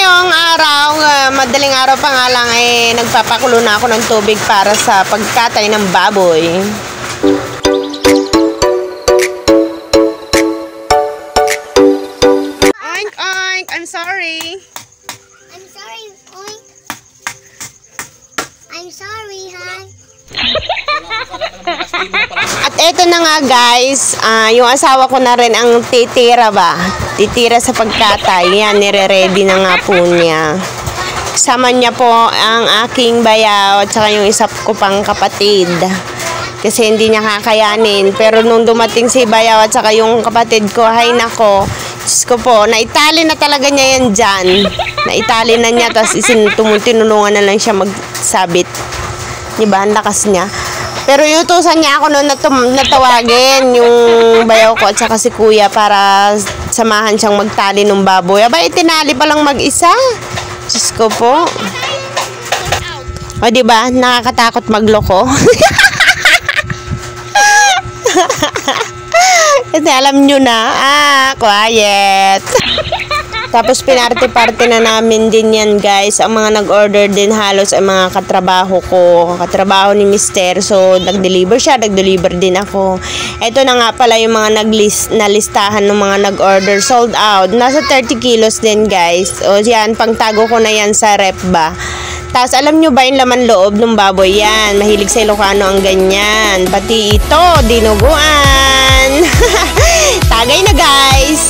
ngayong araw, madaling araw pa nga lang, nagpapakulo na ako ng tubig para sa pagkatay ng baboy. Oink, oink! I'm sorry. I'm sorry, oink. I'm sorry, hi. At eto na nga guys, yung asawa ko na rin ang titira ba? Titira sa pagkatay. Yan, nire-ready na nga po niya. Kasama niya po ang aking bayaw at saka yung isa ko pang kapatid. Kasi hindi niya kakayanin. Pero nung dumating si bayaw at saka yung kapatid ko, hay nako, Diyos ko po, naitali na talaga niya yan dyan. Naitali na niya, tapos tinulungan na lang siya magsabit. Diba? Ang lakas niya. Pero inutusan niya ako noon natawagin yung bayaw ko at saka si kuya para samahan siyang magtali ng baboy. Aba, itinali pa lang mag-isa. Diyos ko po. O, diba? Nakakatakot magloko. Kasi alam nyo na. Quiet. Tapos pinarte-parte na namin din yan guys. Ang mga nag-order din halos ay mga katrabaho ko. Katrabaho ni Mister. So nag-deliver siya, nag-deliver din ako. Ito na nga pala yung mga nalistahan ng mga nag-order. Sold out. Nasa 30 kilos din guys. O yan, pangtago ko na yan sa rep ba. Tapos alam nyo ba yung laman loob ng baboy yan? Mahilig sa Ilocano ang ganyan. Pati ito, dinuguan. Tagay na guys.